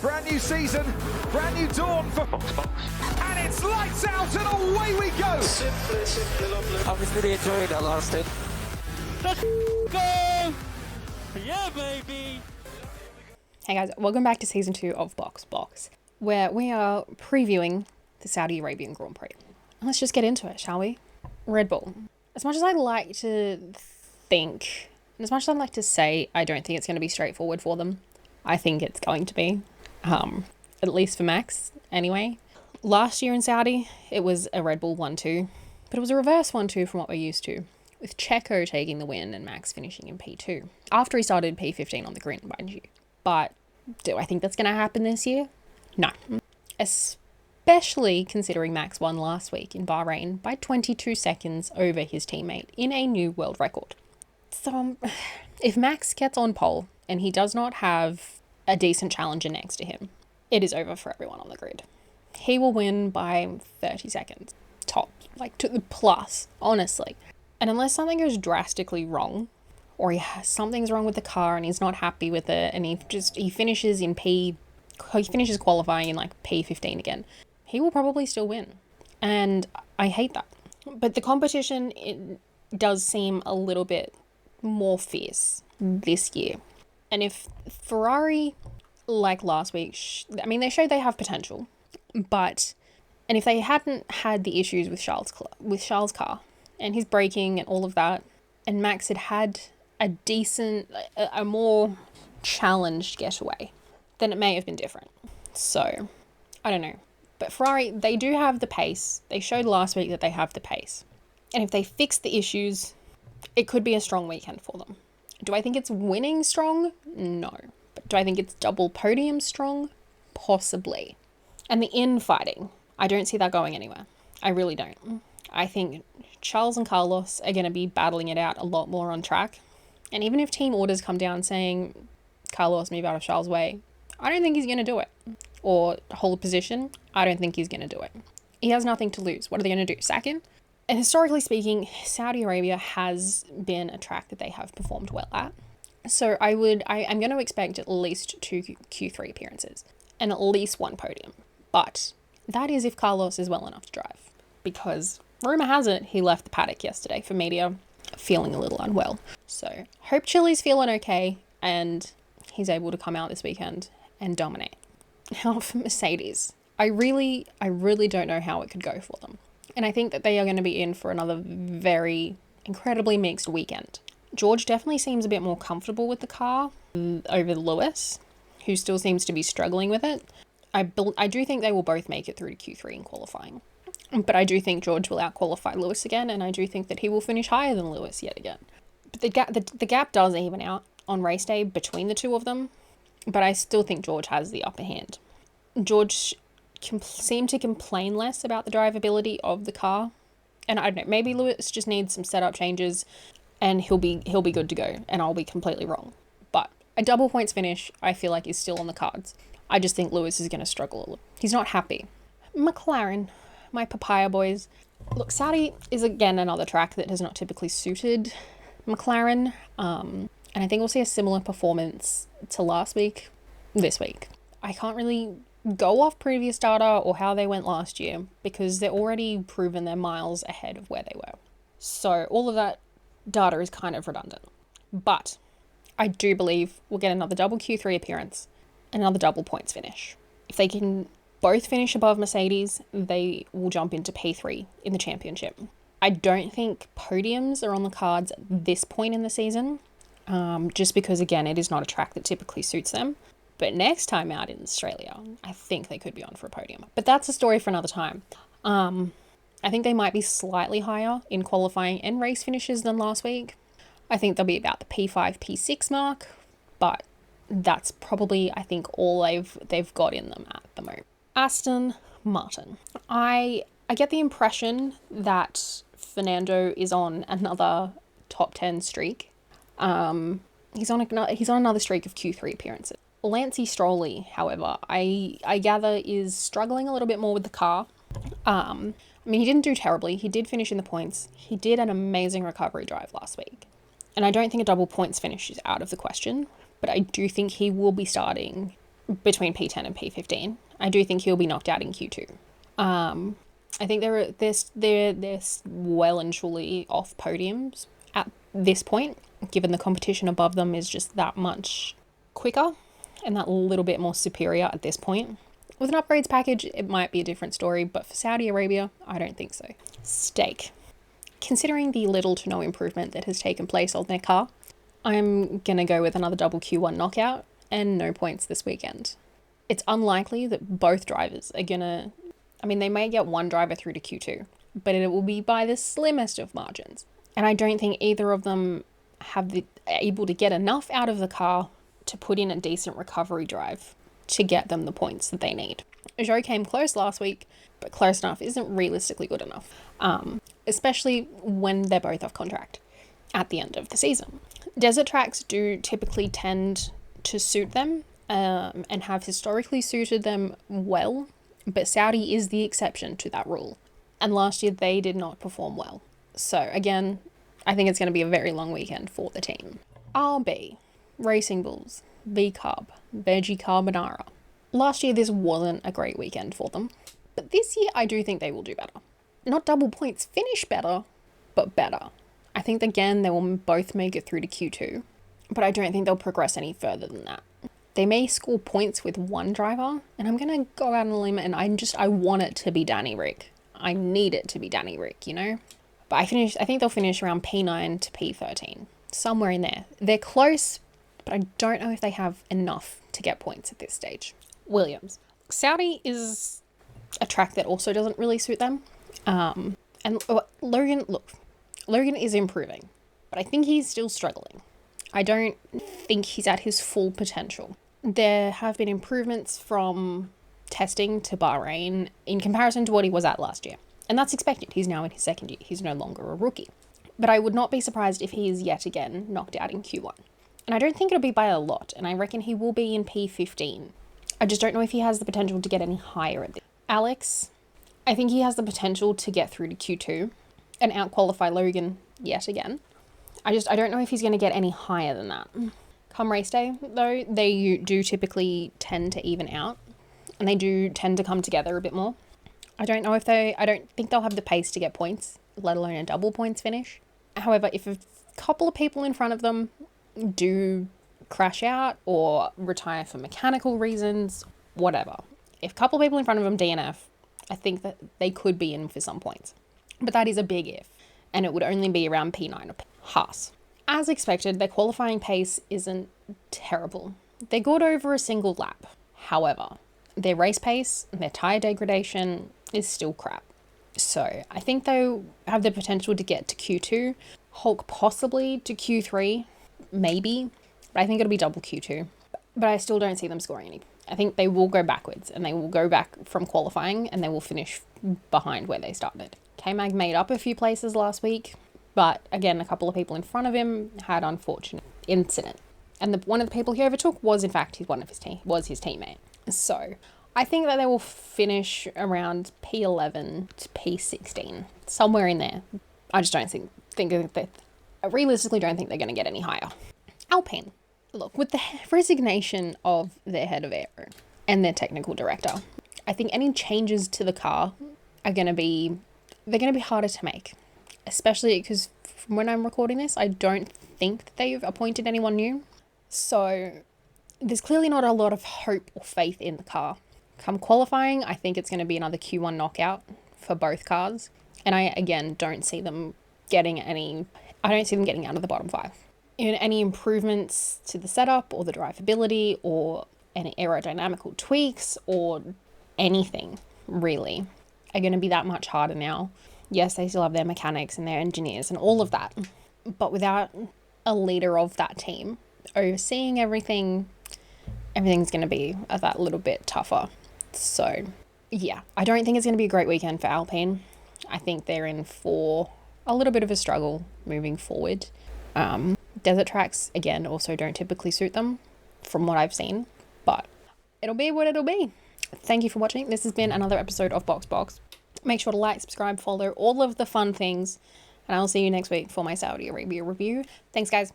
Brand new season, brand new dawn for Box. And it's lights out and away we go. Simply lovely. I was really enjoying that last hit. Let's go! Yeah, baby! Hey guys, welcome back to season 2 of Box, where we are previewing the Saudi Arabian Grand Prix. Let's just get into it, shall we? Red Bull. As much as I like to think, and as much as I'd like to say, I don't think it's going to be straightforward for them. I think it's going to be, at least for Max, anyway. Last year in Saudi, it was a Red Bull 1-2, but it was a reverse 1-2 from what we're used to, with Checo taking the win and Max finishing in P2, after he started P15 on the grid, mind you. But do I think that's going to happen this year? No. Especially considering Max won last week in Bahrain by 22 seconds over his teammate in a new world record. So if Max gets on pole and he does not have a decent challenger next to him, it is over for everyone on the grid. He will win by 30 seconds, top, like to the plus, honestly. And unless something goes drastically wrong, or something's wrong with the car and he's not happy with it, and he finishes qualifying in like P15 again, he will probably still win. And I hate that. But the competition, it does seem a little bit more fierce this year. And if Ferrari, like last week, they showed they have potential, and if they hadn't had the issues with Charles' car and his braking and all of that, and Max had a more challenged getaway, then it may have been different. So, I don't know. But Ferrari, they do have the pace. They showed last week that they have the pace. And if they fix the issues, it could be a strong weekend for them. Do I think it's winning strong? No. But do I think it's double podium strong? Possibly. And the infighting, I don't see that going anywhere. I really don't. I think Charles and Carlos are going to be battling it out a lot more on track. And even if team orders come down saying, Carlos, move out of Charles' way, I don't think he's going to do it. Or hold position, I don't think he's going to do it. He has nothing to lose. What are they going to do? Sack him? And historically speaking, Saudi Arabia has been a track that they have performed well at. So I'm going to expect at least 2 Q3 appearances and at least 1 podium. But that is if Carlos is well enough to drive. Because rumour has it, he left the paddock yesterday for media feeling a little unwell. So hope Chili's feeling okay and he's able to come out this weekend and dominate. Now for Mercedes, I really don't know how it could go for them. And I think that they are going to be in for another very incredibly mixed weekend. George definitely seems a bit more comfortable with the car over Lewis, who still seems to be struggling with it. I do think they will both make it through to Q3 in qualifying. But I do think George will out-qualify Lewis again, and I do think that he will finish higher than Lewis yet again. But the gap does even out on race day between the two of them, but I still think George has the upper hand. George seem to complain less about the drivability of the car, and I don't know, maybe Lewis just needs some setup changes and he'll be good to go, and I'll be completely wrong. But a double points finish I feel like is still on the cards. I just think Lewis is going to struggle a little. He's not happy. McLaren, my papaya boys. Look, Saudi is again another track that has not typically suited McLaren, and I think we'll see a similar performance to last week this week. I can't really go off previous data or how they went last year because they're already proven they're miles ahead of where they were. So all of that data is kind of redundant. But I do believe we'll get another double Q3 appearance and another double points finish. If they can both finish above Mercedes, they will jump into P3 in the championship. I don't think podiums are on the cards at this point in the season, just because, again, it is not a track that typically suits them. But next time out in Australia, I think they could be on for a podium. But that's a story for another time. I think they might be slightly higher in qualifying and race finishes than last week. I think they'll be about the P5, P6 mark. But that's probably, I think, all they've got in them at the moment. Aston Martin. I get the impression that Fernando is on another top 10 streak. He's on another streak of Q3 appearances. Lancey Strolley, however, I gather is struggling a little bit more with the car. He didn't do terribly. He did finish in the points. He did an amazing recovery drive last week. And I don't think a double points finish is out of the question, but I do think he will be starting between P10 and P15. I do think he'll be knocked out in Q2. I think they're well and truly off podiums at this point, given the competition above them is just that much quicker and that little bit more superior at this point. With an upgrades package, it might be a different story, but for Saudi Arabia, I don't think so. Stake. Considering the little to no improvement that has taken place on their car, I'm going to go with another double Q1 knockout and no points this weekend. It's unlikely that both drivers are going to... I mean, they may get one driver through to Q2, but it will be by the slimmest of margins. And I don't think either of them able to get enough out of the car to put in a decent recovery drive to get them the points that they need. Zhou came close last week, but close enough isn't realistically good enough, especially when they're both off contract at the end of the season. Desert tracks do typically tend to suit them and have historically suited them well, but Saudi is the exception to that rule. And last year they did not perform well. So again, I think it's going to be a very long weekend for the team. RB, Racing Bulls, V-Carb, Veggie Carbonara. Last year this wasn't a great weekend for them, but this year I do think they will do better. Not double points finish better, but better. I think again they will both make it through to Q2, but I don't think they'll progress any further than that. They may score points with one driver, and I'm going to go out on a limb and I want it to be Danny Rick. I need it to be Danny Rick, you know? But I think they'll finish around P9 to P13, somewhere in there. They're close, but I don't know if they have enough to get points at this stage. Williams. Saudi is a track that also doesn't really suit them. And Logan is improving, but I think he's still struggling. I don't think he's at his full potential. There have been improvements from testing to Bahrain in comparison to what he was at last year. And that's expected. He's now in his second year. He's no longer a rookie. But I would not be surprised if he is yet again knocked out in Q1. And I don't think it'll be by a lot. And I reckon he will be in P15. I just don't know if he has the potential to get any higher at this. Alex, I think he has the potential to get through to Q2 and out-qualify Logan yet again. I don't know if he's going to get any higher than that. Come race day, though, they do typically tend to even out. And they do tend to come together a bit more. I don't think they'll have the pace to get points, let alone a double points finish. However, if a couple of people in front of them do crash out or retire for mechanical reasons, whatever. If a couple of people in front of them DNF, I think that they could be in for some points. But that is a big if, and it would only be around P9 or Haas. As expected, their qualifying pace isn't terrible. They're good over a single lap. However, their race pace, their tyre degradation is still crap. So I think they have the potential to get to Q2, Hulk possibly to Q3, maybe, but I think it'll be double Q2. But I still don't see them scoring any. I think they will go backwards and they will go back from qualifying and they will finish behind where they started. K-Mag made up a few places last week, but again, a couple of people in front of him had unfortunate incident. And one of the people he overtook was in fact his teammate. So I think that they will finish around P11 to P16, somewhere in there. I just don't I realistically don't think they're going to get any higher. Alpine. Look, with the resignation of their head of aero and their technical director, I think any changes to the car are going to be harder to make, especially because from when I'm recording this, I don't think that they've appointed anyone new. So there's clearly not a lot of hope or faith in the car. Come qualifying, I think it's going to be another Q1 knockout for both cars. And I, again, don't see them getting out of the bottom 5. Any improvements to the setup or the drivability or any aerodynamical tweaks or anything really are going to be that much harder now. Yes, they still have their mechanics and their engineers and all of that, but without a leader of that team overseeing everything's going to be that little bit tougher. So yeah, I don't think it's going to be a great weekend for Alpine. I think they're in for a little bit of a struggle moving forward. Desert tracks, again, also don't typically suit them from what I've seen, but it'll be what it'll be. Thank you for watching. This has been another episode of Box. Make sure to like, subscribe, follow, all of the fun things, and I'll see you next week for my Saudi Arabia review. Thanks, guys.